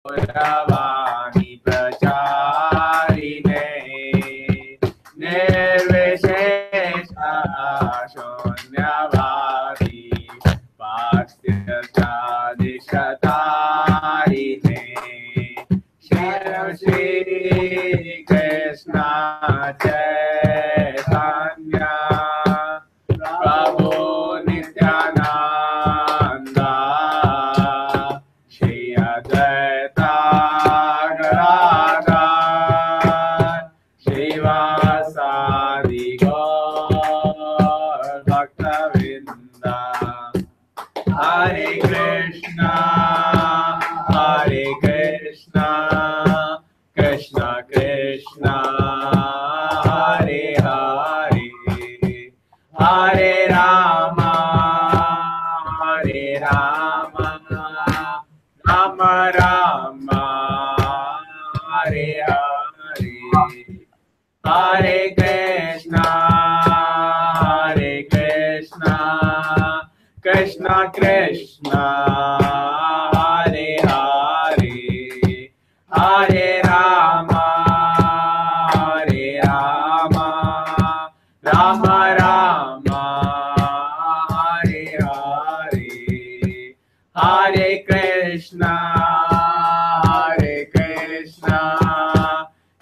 गौरवाणी प्रचारिणे निर्विशेष शून्यवादी पास्यदिशतारिणे श्री कृष्ण चैतन्य प्रभु नित्यानंद श्री अद्वैता गदाधर श्रीवासादि गौर भक्तवृंद हरे Krishna Krishna Krishna Hare Hare Hare Ram Ram Ram Hare Hare Hare Krishna Krishna Krishna Hare Hare Hare Ram Ram Ram Hare Hare Hare Krishna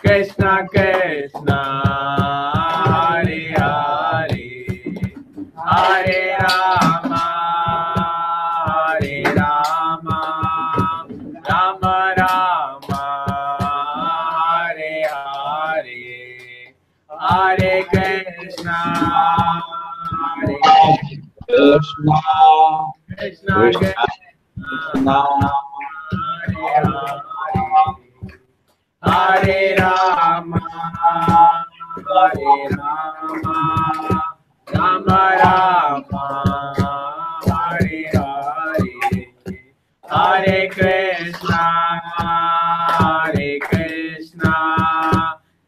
Krishna Krishna Hare Hare Hare Ram Ram Ram Hare Hare Hare Krishna Krishna Krishna Hare Hare Hare Ram Ram Ram Hare Hare Hare Krishna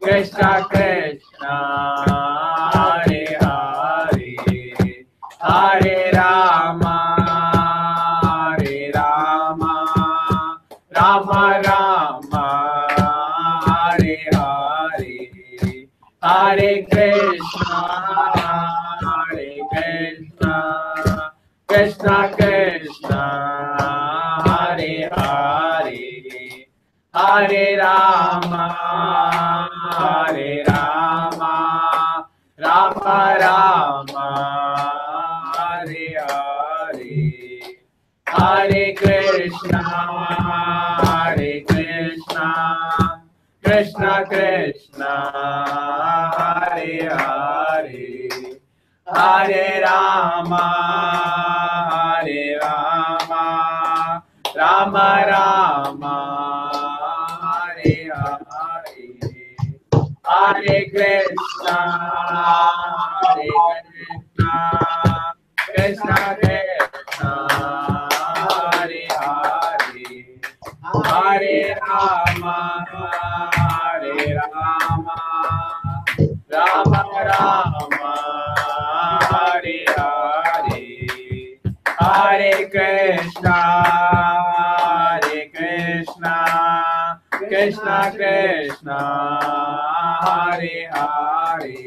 Krishna Krishna Hare Hare Hare Ram Ram Ram Hare Hare Hare Krishna Krishna Krishna Hare Hare Hare Ram Ram Ram Hare Hare Hare Krishna Krishna Krishna Hare Hare Hare Ram Ram Ram Hare Hare Hare Krishna Krishna Krishna Hare Hare Hare Ram Ram Ram Hare Hare Hare Krishna Krishna Krishna Hare Hare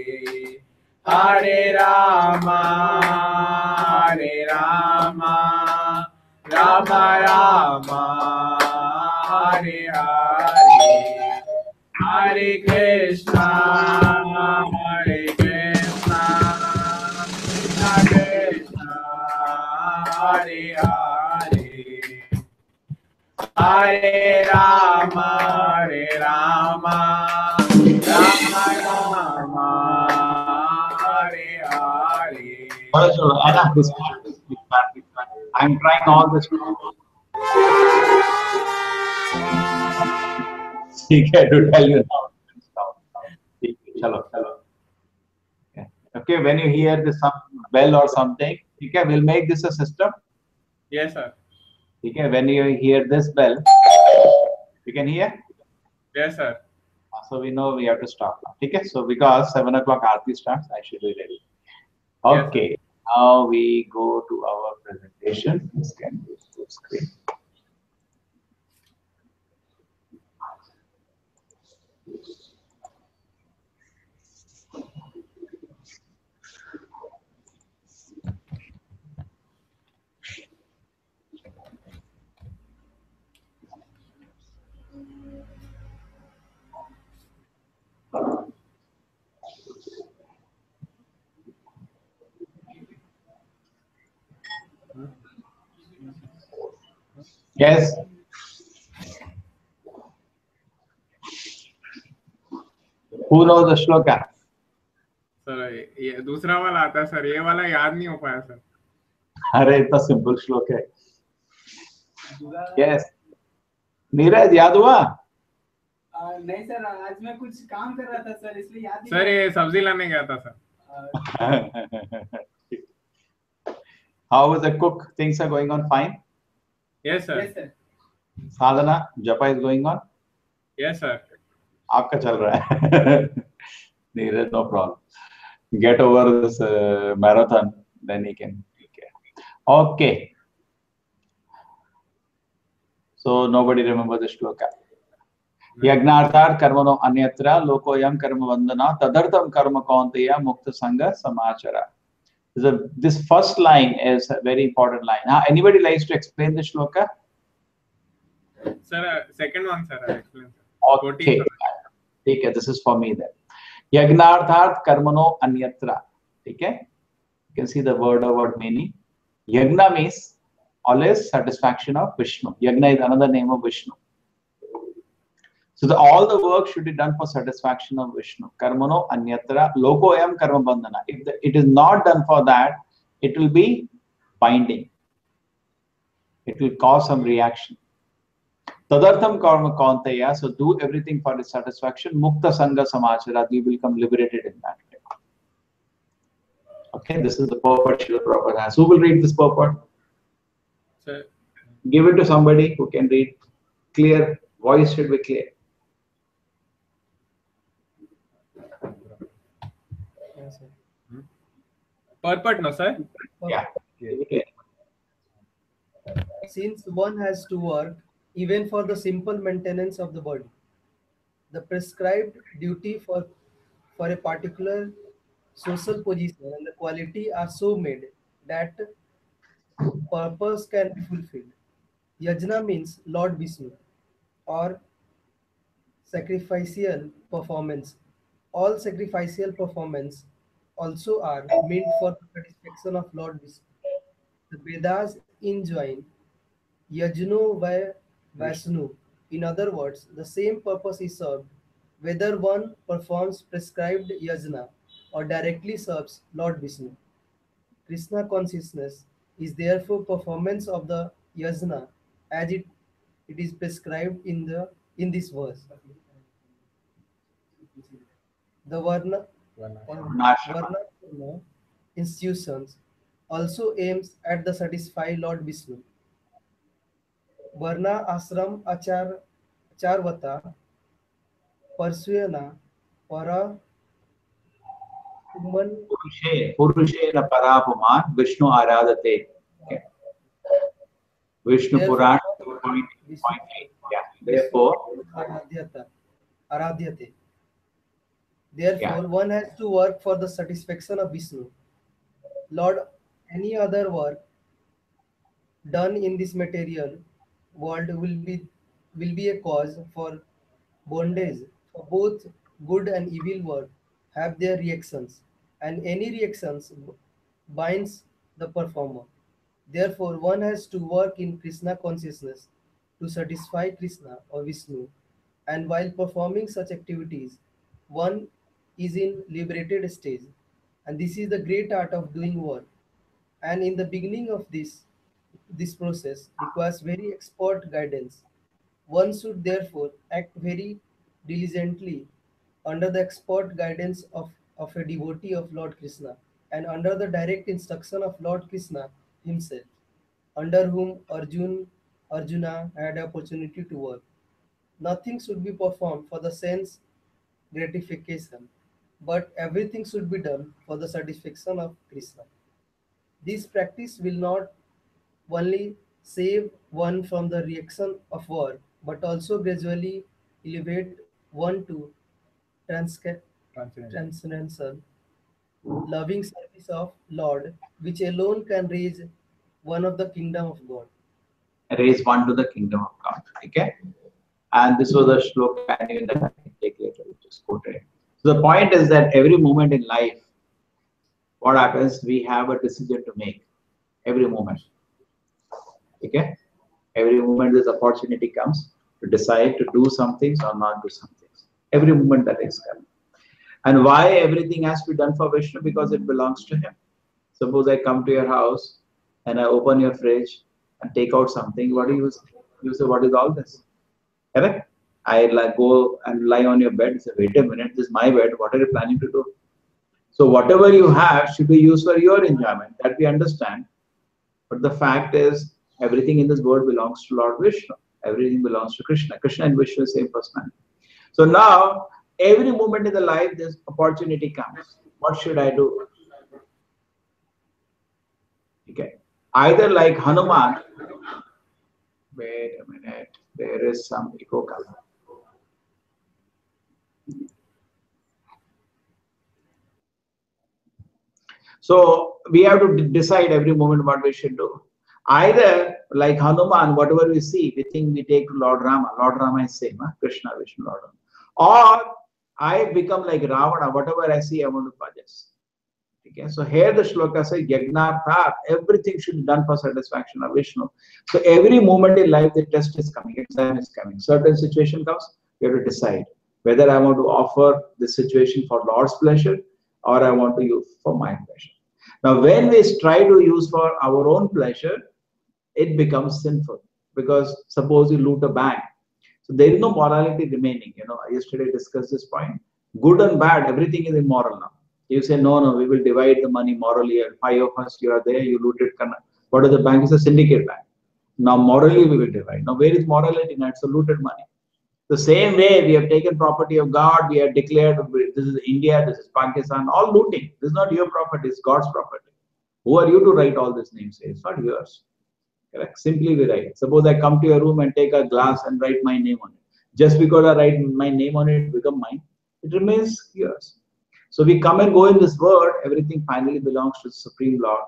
Hare Ram Ram Ram Hare Hare Hare Krishna Krishna Krishna Hare Hare Hare Ram Ram Ram Hare Hare Anna, this part. I'm trying all this. ठीक है, to tell you now. Chalo. Okay, when you hear this some bell or something, okay, we'll make this a system. Yes, sir. Okay, when you hear this bell, you can hear? Yes, sir. So we know we have to stop now. Okay, so because 7 o'clock Aarti starts, I should be ready. Okay, yes, now we go to our presentation. This can be full screen. Yes. Who knows the shloka? Sir ये दूसरा वाला आता है sir, ये वाला याद नहीं हो पाया सर. अरे इतना सिंपल श्लोक है. Yes. नीरज याद हुआ? नहीं सर, आज मैं कुछ काम कर रहा था सर, इसलिए याद नहीं. सर ये सब्जी लाने गया था sir. How is the cook? Things are going on fine. Yes sir. Yes sir. Sadhana, japa is going on. Yes sir. आपका चल रहा है. Neeraj, no problem. Get over this marathon, then he can take care. Okay. So nobody remember the shloka. यज्ञार्थात् कर्मणो अन्यत्र लोकोयम कर्म वंदना तदर्थम कर्म कौन्तेय मुक्त संग समाचरा. This first line is a very important line. Anybody likes to explain the shloka? Sir, second one sir, I explain. Okay. ठीक है, this is for me then. यज्ञार्थात् कर्मणो अन्यत्र. ठीक है? You can see the word meaning. Yagna means always satisfaction of Vishnu. Yagna is another name of Vishnu. So all the work should be done for satisfaction of Vishnu. Karmano anyatra lokoyam karma bandhana. If it is not done for that, it will be binding. It will cause some reaction. Tadartham karma kaunteya. So do everything for its satisfaction. Mukta sangha samachara. You will become liberated in that way. Okay, this is the purport Srila Prabhupada has. Who will read this purport? Sir. Give it to somebody who can read. Clear. Voice should be clear. Purport, no sir? Yeah. Okay. Since one has to work even for the simple maintenance of the body, the prescribed duty for a particular social position and the quality are so made that purpose can be fulfilled. Yajna means Lord Vishnu or sacrificial performance. All sacrificial performance also are meant for the satisfaction of Lord Vishnu. The Vedas enjoin Yajno vai Vaishnu. In other words, the same purpose is served whether one performs prescribed yajna or directly serves Lord Vishnu. Krishna consciousness is therefore performance of the yajna as it is prescribed in this verse. The Varna institutions also aims at the satisfy Lord Vishnu. Varna ashram acharvata Parsuyana para Purushena parapuman Vishnu aradate. Okay. Vishnu Puran 2.8. Yeah. Therefore, Aradhyate. Therefore, one has to work for the satisfaction of Vishnu. Lord, any other work done in this material world will be a cause for bondage. For both good and evil work have their reactions, and any reactions binds the performer. Therefore, one has to work in Krishna consciousness to satisfy Krishna or Vishnu, and while performing such activities, one is in liberated stage, and this is the great art of doing work. And in the beginning of this process requires very expert guidance. One should therefore act very diligently under the expert guidance of a devotee of Lord Krishna and under the direct instruction of Lord Krishna himself, under whom Arjuna had opportunity to work. Nothing should be performed for the sense gratification, but everything should be done for the satisfaction of Krishna. This practice will not only save one from the reaction of work, but also gradually elevate one to transcendental, loving service of Lord, which alone can raise one of the kingdom of God. Raise one to the kingdom of God. Okay? And this was a shloka I knew that I can take later, which is quoted. So the point is that every moment in life, what happens, we have a decision to make. Every moment. Okay? Every moment this opportunity comes to decide to do some things or not do some things. Every moment that is coming. And why everything has to be done for Vishnu? Because it belongs to him. Suppose I come to your house and I open your fridge and take out something. What do you say? You say, what is all this? Correct? I go and lie on your bed. Say, wait a minute, this is my bed. What are you planning to do? So whatever you have should be used for your enjoyment. That we understand. But the fact is, everything in this world belongs to Lord Vishnu. Everything belongs to Krishna. Krishna and Vishnu are the same personality. So now, every moment in the life, this opportunity comes. What should I do? Okay. Either like Hanuman. Wait a minute. There is some echo color. So we have to decide every moment what we should do. Either like Hanuman, whatever we see, we think we take to Lord Rama. Lord Rama is same, huh? Krishna, Vishnu, Lord Rama. Or I become like Ravana, whatever I see, I want to possess. Okay, so here the shloka says, Yagnartha, everything should be done for satisfaction of Vishnu. So every moment in life, the test is coming, exam is coming. Certain situation comes, we have to decide whether I want to offer the situation for Lord's pleasure or I want to use for my pleasure. Now, when we try to use for our own pleasure, it becomes sinful. Because suppose you loot a bank. So there is no morality remaining. You know, yesterday I discussed this point. Good and bad, everything is immoral now. You say, no, we will divide the money morally. 5 of us, you are there, you looted. What is the bank? It's a syndicate bank. Now, morally, we will divide. Now, where is morality? Now, it's a looted money. The same way we have taken property of God, we have declared this is India, this is Pakistan, all looting. This is not your property, it's God's property. Who are you to write all these names? It's not yours. Correct? Simply we write. Suppose I come to your room and take a glass and write my name on it. Just because I write my name on it, it becomes mine. It remains yours. So we come and go in this world, everything finally belongs to the Supreme Lord.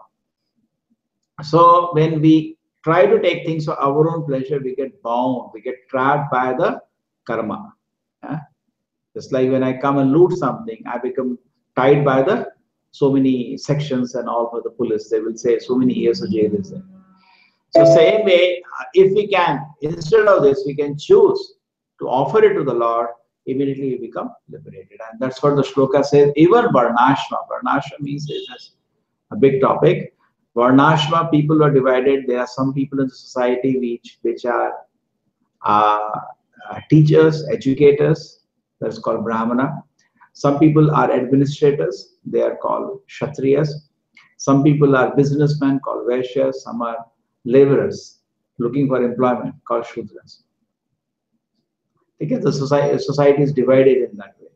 So when we try to take things for our own pleasure, we get bound, we get trapped by the karma. Just like when I come and loot something, I become tied by the so many sections and all for the police. They will say so many years of jail is there. So same way, if we can, instead of this, we can choose to offer it to the Lord, immediately we become liberated. And that's what the shloka says. Even Varnashma. Varnashma means it's a big topic. Varnashma, people are divided. There are some people in the society which are teachers, educators. That's called Brahmana. Some people are administrators. They are called Kshatriyas. Some people are businessmen called Vaishyas. Some are laborers looking for employment called Shudras. Because the society is divided in that way.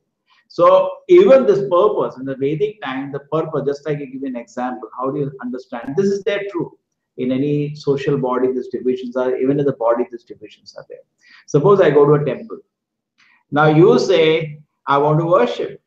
So even this purpose in the Vedic time, the purpose, just like I give you an example, how do you understand? This is there true. In any social body, these divisions are, even in the body, these divisions are there. Suppose I go to a temple. Now you say, I want to worship,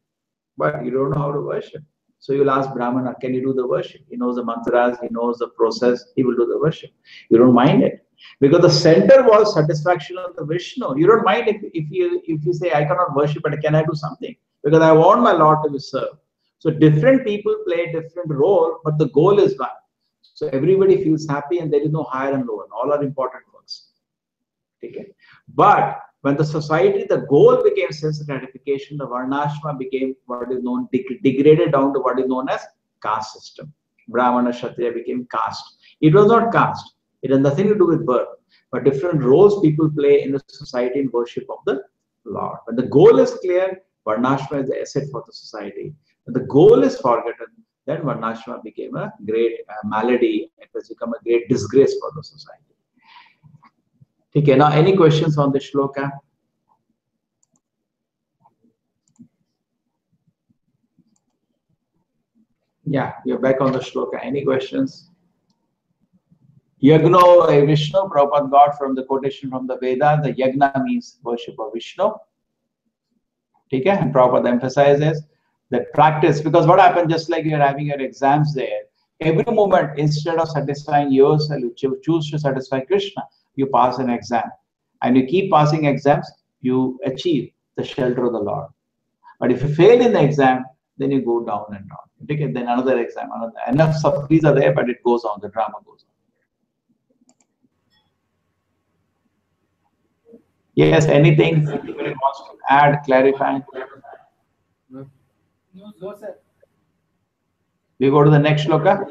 but you don't know how to worship. So you'll ask Brahmana, can you do the worship? He knows the mantras, he knows the process, he will do the worship. You don't mind it. Because the center was satisfaction of the Vishnu. You don't mind if you say, I cannot worship, but can I do something? Because I want my Lord to be served. So different people play different role, but the goal is one. So everybody feels happy and there is no higher and lower. All are important works. Okay? But when the society, the goal became sense gratification, the Varnashma became what is known, degraded down to what is known as caste system. Brahmana, Kshatriya became caste. It was not caste. It has nothing to do with birth, but different roles people play in the society in worship of the Lord. When the goal is clear, Varnashma is the asset for the society. When the goal is forgotten, then Varnashma became a great malady. It has become a great disgrace for the society. Okay, now any questions on the shloka? Yeah, you're back on the shloka. Any questions? Yagno, Vishnu, Prabhupada got from the quotation from the Veda. The Yagna means worship of Vishnu. Okay, and Prabhupada emphasizes that practice, because what happens, just like you're having your exams there, every moment instead of satisfying yourself, you choose to satisfy Krishna, you pass an exam. And you keep passing exams, you achieve the shelter of the Lord. But if you fail in the exam, then you go down and down. Okay, then another exam, enough sufferings are there, but it goes on, the drama goes on. Yes, anything anybody wants to add, clarify? No. No, sir. We go to the next shloka.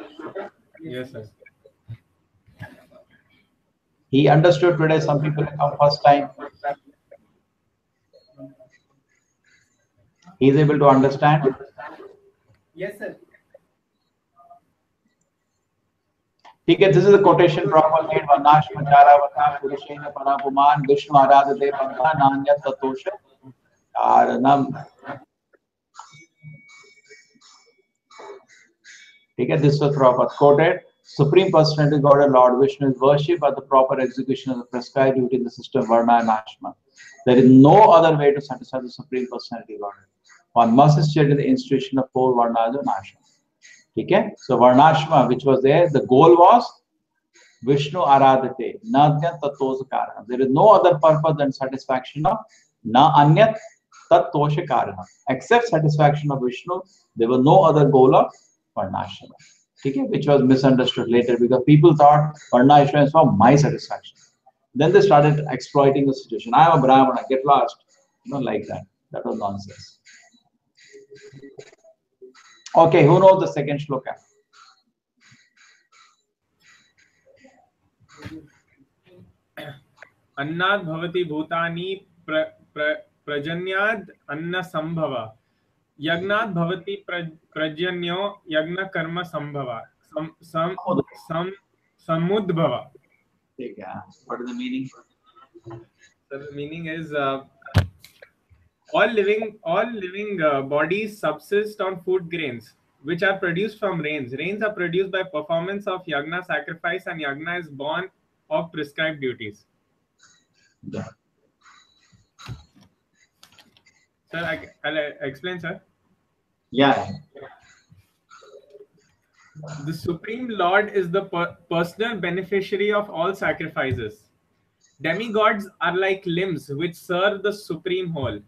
Yes, sir. He understood today. Some people come first time. He is able to understand. Yes, sir. Okay, this is the quotation Prabhupada made. Varnashma charavata purushena parapuman Vishnu aradhate bhagava nanyat tatosha karanam. Okay, this was Prabhupada quoted. Supreme Personality Godhead Lord Vishnu is worshipped by the proper execution of the prescribed duty in the system Varna and Ashma. There is no other way to satisfy the Supreme Personality Godhead. One must study the institution of 4 Varnas and Ashma. Okay, so Varnashma, which was there, the goal was Vishnu Aradhate, Nadya Tatosha Karana. There is no other purpose than satisfaction of Na Anyat Tatosha Karana. Except satisfaction of Vishnu, there was no other goal of Varnashma. Okay, which was misunderstood later because people thought Varnashma is for my satisfaction. Then they started exploiting the situation. I am a Brahmana, get lost. Like that. That was nonsense. Okay, who knows the second shloka? Annad bhavati bhutani prajanyad anna sambhava. Yagnad bhavati prajanyo yagna karma sambhava. Samudbhava. What is the meaning? So the meaning is all living bodies subsist on food grains, which are produced from rains. Rains are produced by performance of yagna, sacrifice, and yagna is born of prescribed duties. Yeah. Sir, I'll explain, sir. Yeah. The Supreme Lord is the personal beneficiary of all sacrifices. Demigods are like limbs which serve the Supreme Whole.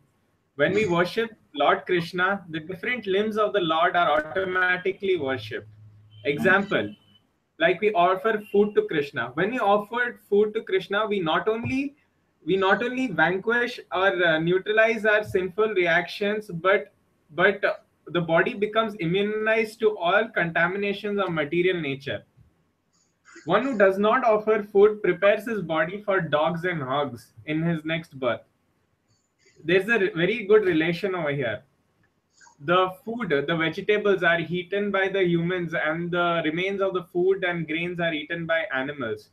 When we worship Lord Krishna, the different limbs of the Lord are automatically worshipped. Example, like we offer food to Krishna. When we offer food to Krishna, we not only vanquish or neutralize our sinful reactions, but the body becomes immunized to all contaminations of material nature. One who does not offer food prepares his body for dogs and hogs in his next birth. There's a very good relation over here. The food, the vegetables are eaten by the humans, and the remains of the food and grains are eaten by animals.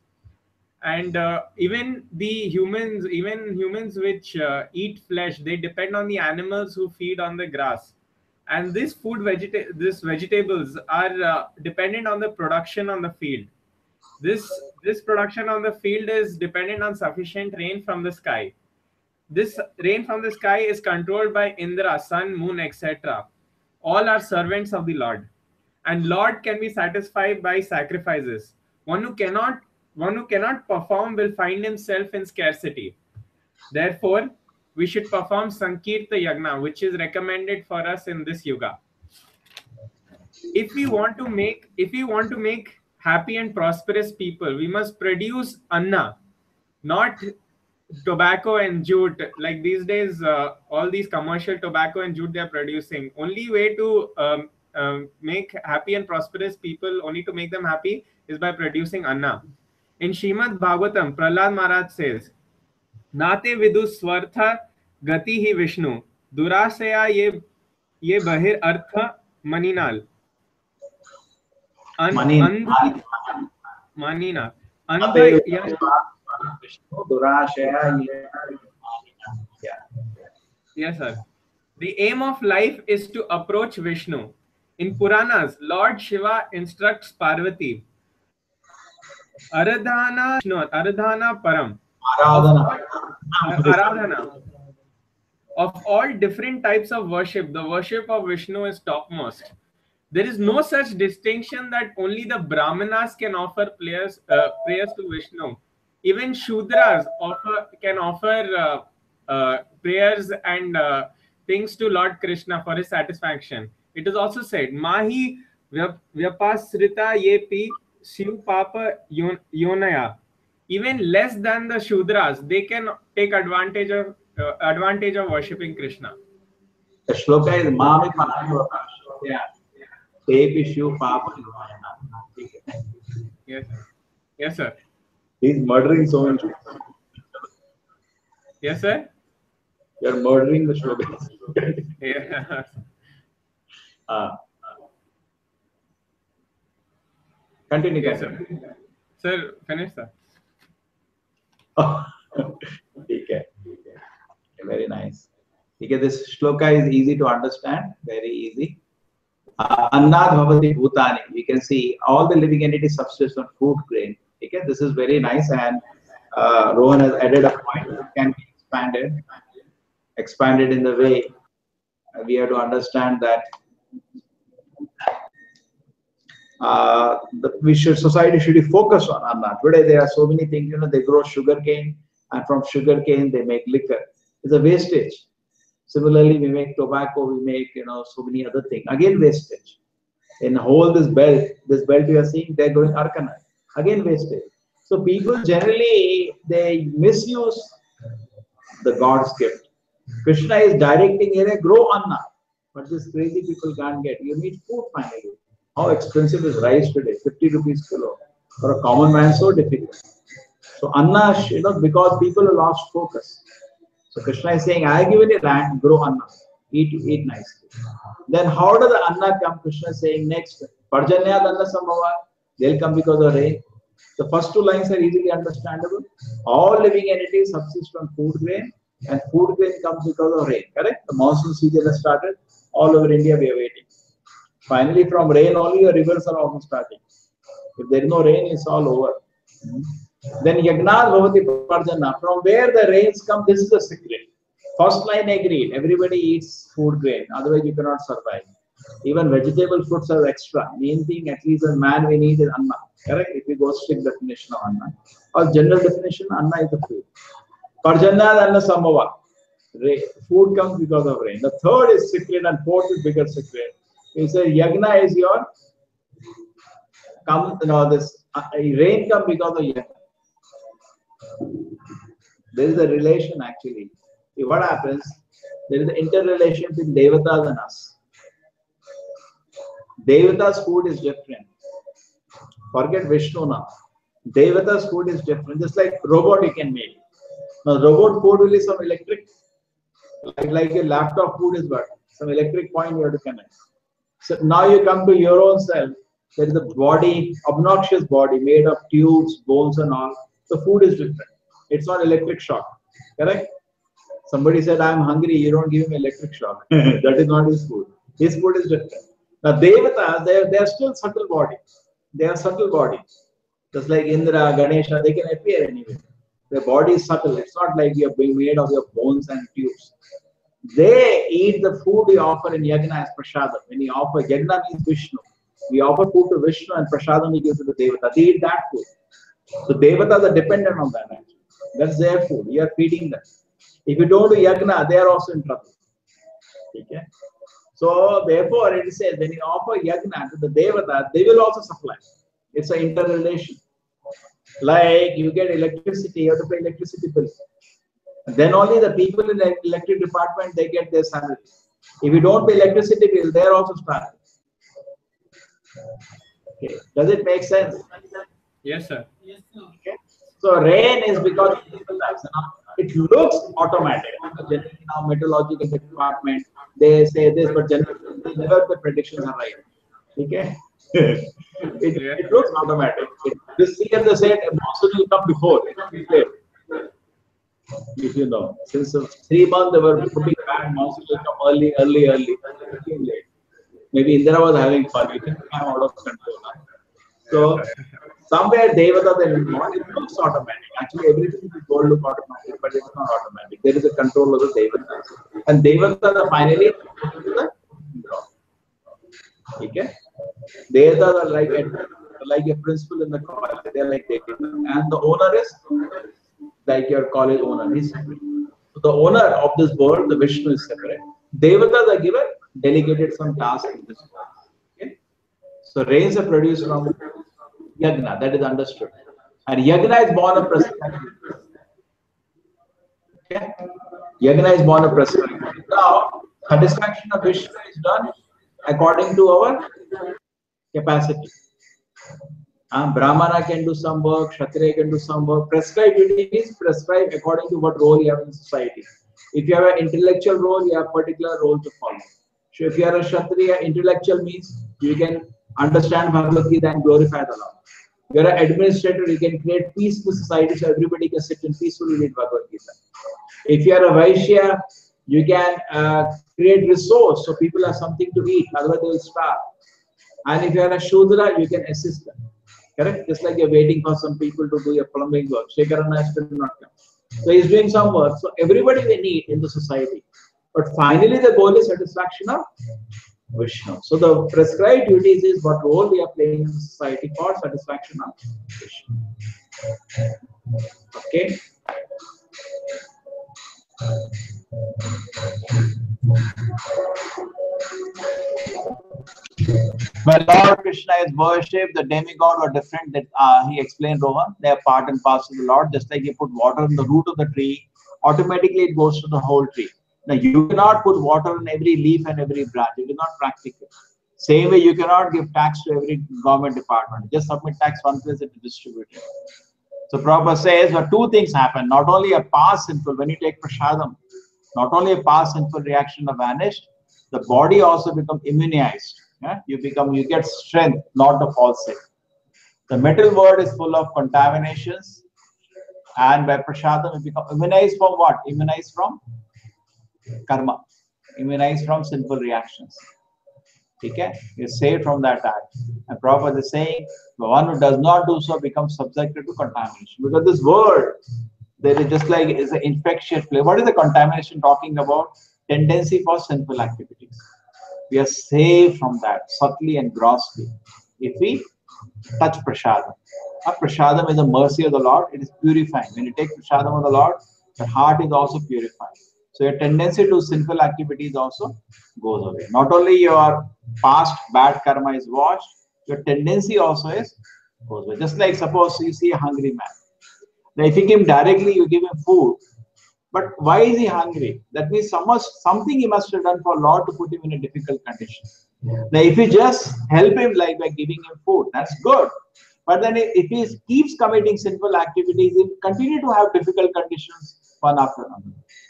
And even humans which eat flesh, they depend on the animals who feed on the grass. And these vegetables are dependent on the production on the field. This production on the field is dependent on sufficient rain from the sky. This rain from the sky is controlled by Indra, sun, moon, etc. All are servants of the Lord. And Lord can be satisfied by sacrifices. One who cannot perform will find himself in scarcity. Therefore, we should perform Sankirta Yagna, which is recommended for us in this yuga. If we want to make happy and prosperous people, we must produce anna, not tobacco and jute. Like these days, all these commercial tobacco and jute they are producing. Only way to make happy and prosperous people, only to make them happy, is by producing anna. In Shrimad Bhagavatam, Prahlad Maharaj says, Nate vidu swartha gati hi Vishnu, durasaya ye bahir artha maninal. Manina. Yes, sir. The aim of life is to approach Vishnu. In Puranas, Lord Shiva instructs Parvati, Aradhana Param. Aradhana. Of all different types of worship, the worship of Vishnu is topmost. There is no such distinction that only the Brahmanas can offer prayers to Vishnu. Even Shudras can offer prayers and things to Lord Krishna for his satisfaction. It is also said, Mahi Vyapasrita Yepi Shiv Papa Yonaya. Even less than the Shudras, they can take advantage of worshipping Krishna. The shloka is Mami Panayota. Yeah. Tepi Shiv Papa Yonaya. Yes. Yes, sir. He's murdering so many. Yes, sir. You're murdering the shloka. Yeah. Continue. Yes, sir. Sir, finish, sir. Okay. Very nice. Okay, this shloka is easy to understand. Very easy. Annad bhavati bhutani. We can see all the living entities subsist on food grain. Okay, this is very nice, and Rohan has added a point. It can be expanded in the way we have to understand that society should be focused on Anna. Today there are so many things, you know, they grow sugarcane, and from sugarcane they make liquor. It's a wastage. Similarly, we make tobacco, we make, you know, so many other things. Again, wastage. In whole this belt you are seeing, they're growing arcanite. Again, wastage. So people generally, they misuse the God's gift. Krishna is directing here, grow Anna. But these crazy people can't get. You need food finally. How expensive is rice today? 50 rupees kilo. For a common man, so difficult. So Anna, you know, because people have lost focus. So Krishna is saying, I have given you land, grow Anna. Eat nicely. Then how does the Anna come? Krishna is saying next, Parjanyad Anna Sambhava, they'll come because of rain. The first two lines are easily understandable. All living entities subsist on food grain, and food grain comes because of rain. Correct? The monsoon season has started. All over India we are waiting. Finally, from rain only, your rivers are also starting. If there is no rain, it's all over. Then Yagnad Bhavati Parjana. From where the rains come, this is the secret. First line agreed. Everybody eats food grain. Otherwise, you cannot survive. Even vegetable fruits are extra. Main thing, at least a man we need is Anna. Correct? If we go strict definition of Anna. Or general definition, Anna is the food. Parjana Anna Sambhava. Food comes because of rain. The third is secret, and fourth is bigger secret. You say Yagna is your rain comes because of Yagna. There is a relation actually. See, what happens? There is an interrelation between Devatas and us. Devatas' food is different. Forget Vishnu now. Devatas' food is different. Just like robot you can make. Now robot food will be some electric. Like your laptop food is what? Some electric point you have to connect. So now you come to your own self. There is a body, obnoxious body made of tubes, bones and all. The food is different. It's not electric shock. Correct? Somebody said, I'm hungry, you don't give him electric shock. That is not his food. His food is different. Now Devatas, they are still subtle bodies. They are subtle bodies. Just like Indra, Ganesha, they can appear anywhere. Their body is subtle. It's not like you are being made of your bones and tubes. They eat the food we offer in Yagna as Prasadam. When you offer, Yagna means Vishnu. We offer food to Vishnu and Prasadam we give to the Devata. They eat that food. So Devatas are dependent on that actually. That's their food. You are feeding them. If you don't do Yagna, they are also in trouble. Okay? So therefore it says when you offer Yagna to the Devata, they will also supply. It's an interrelation. Like you get electricity, you have to pay electricity bill. Then only the people in the electric department, they get their salary. If you don't pay electricity bill, they are also starving. Okay. Does it make sense? Yes, sir. Okay. So rain is because it looks automatic. Generally now meteorological department, they say this, but generally never the predictions are right. Okay. It looks automatic. This year they said monsoon will come before. If you know, since 3 months they were putting back monsoon will come early. Maybe Indira was having fun. It came out of control. So Somewhere Devata they will not. It looks automatic. Actually, everything is going to look automatic, but it's not automatic. There is a control of the Devata, and Devata finally to the God. Okay, Devata are like a principal in the college. They are like Devata, and the owner is like your college owner. He's separate. So the owner of this world, the Vishnu, is separate. Devatas are given delegated some task in this world. Okay? So rains are produced from Yagna, that is understood. And Yagna is born of prosperity. Okay? Yagna is born of prosperity. Now, satisfaction of Vishnu is done according to our capacity. Brahmana can do some work, Kshatriya can do some work. Prescribed duty is prescribed according to what role you have in society. If you have an intellectual role, you have a particular role to follow. So if you are a Kshatriya, intellectual means you can understand Bhagavad Gita and glorify the Lord. If you are an administrator, you can create peace in society so everybody can sit and peacefully read Bhagavad Gita. If you are a Vaishya, you can create resource so people have something to eat, otherwise they will starve. And if you are a Shudra, you can assist them. Correct? Just like you're waiting for some people to do your plumbing work. Shekharana has still not come. So he's doing some work. So everybody we need in the society. But finally the goal is satisfaction of Vishnu. So the prescribed duties is what role we are playing in society for satisfaction of Vishnu. Okay. When Lord Krishna is worshipped, the demigod are different. That he explained, Rohan. They are part and parcel of the Lord. Just like you put water in the root of the tree, automatically it goes to the whole tree. Now you cannot put water in every leaf and every branch. It is not practical. Same way, you cannot give tax to every government department. Just submit tax one place and distribute it. So Prabhupada says, but two things happen. Not only a past sinful, when you take prasadam, not only a past sinful reaction are vanished, the body also becomes immunized. Yeah? You get strength, not to fall sick. The material world is full of contaminations, and by prasadam, you become immunized from what? Immunized from karma, immunized from sinful reactions. Okay? You're saved from that act. And Prabhupada is saying, the one who does not do so becomes subjected to contamination. Because this world, there is just like is an infectious place. What is the contamination talking about? Tendency for sinful activities. We are saved from that subtly and grossly if we touch prasadam. Prasadam is the mercy of the Lord. It is purifying. When you take prasadam of the Lord, the heart is also purified. So your tendency to sinful activities also goes away. Not only your past bad karma is washed, your tendency also is goes away. Just like suppose you see a hungry man. Now if you give him directly, you give him food. But why is he hungry? That means something he must have done for Lord to put him in a difficult condition. Now if you just help him like by giving him food, that's good. But then if he keeps committing sinful activities, he'll continue to have difficult conditions one after another.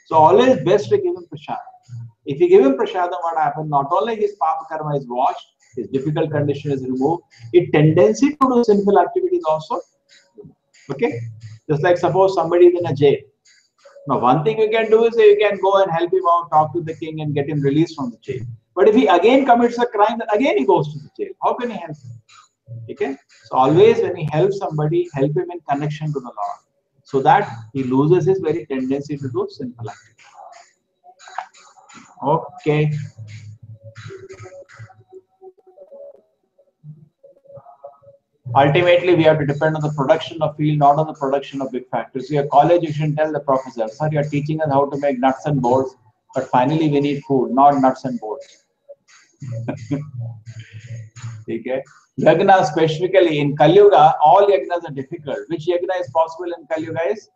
So always best to give him prasadam. If you give him prasadam, what happens? Not only his papa karma is washed, his difficult condition is removed, his tendency to do sinful activities also. Okay? Just like suppose somebody is in a jail. Now one thing you can do is you can go and help him out, talk to the king and get him released from the jail. But if he again commits a crime, then again he goes to the jail. How can he help him? Okay? So always when he helps somebody, help him in connection to the Lord, so that he loses his very tendency to do sinful activity. Okay. Ultimately, we have to depend on the production of field, not on the production of big factories. So your college, you should tell the professor, sir, you are teaching us how to make nuts and bolts, but finally we need food, not nuts and bolts. Okay. Yagna specifically in Kali Yuga, all yagnas are difficult. Which yagna is possible in Kali Yuga is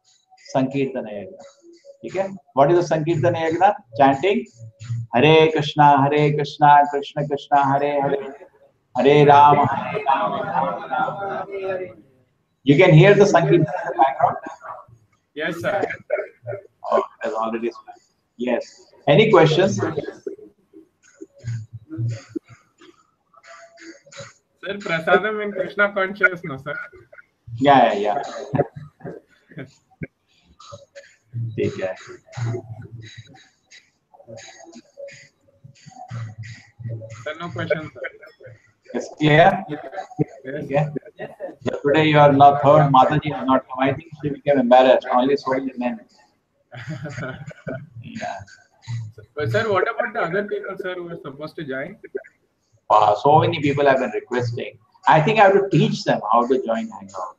Sankirtana yagna. Okay. What is the Sankirtana yagna? Chanting Hare Krishna, Krishna Krishna, Hare Hare, Hare Rama, Hare Rama. You can hear the Sankirtana in the background? Yes, sir. Oh, has already started. Yes. Any questions? Sir, prasadam and Krishna consciousness, sir. Yeah. ठीक है. Sir, no questions, sir. It's clear? Yes. Okay. So today you are not third. Mataji is not come. I think she became embarrassed. Only so many men. Yeah. Sir, what about the other people, sir, who are supposed to join? So many people have been requesting. I think I have to teach them how to join Hangout.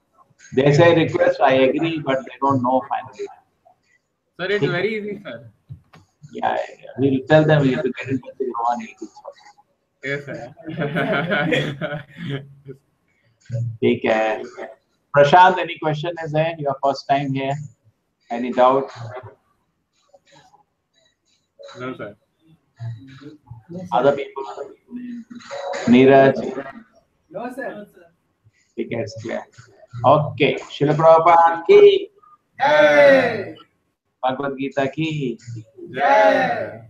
They say request, I agree, but they don't know finally. Sir, it's very easy, sir. Yeah, we'll tell them we have to get in touch with Rohan. Yes, sir. Take care. Prashant, any question is there? Your first time here? Any doubt? No, sir. Other people? Neeraj? No, sir. Take care. Yeah. Okay. Srila Prabhupada ki. Hey! Bhagavad Gita ki. Jai.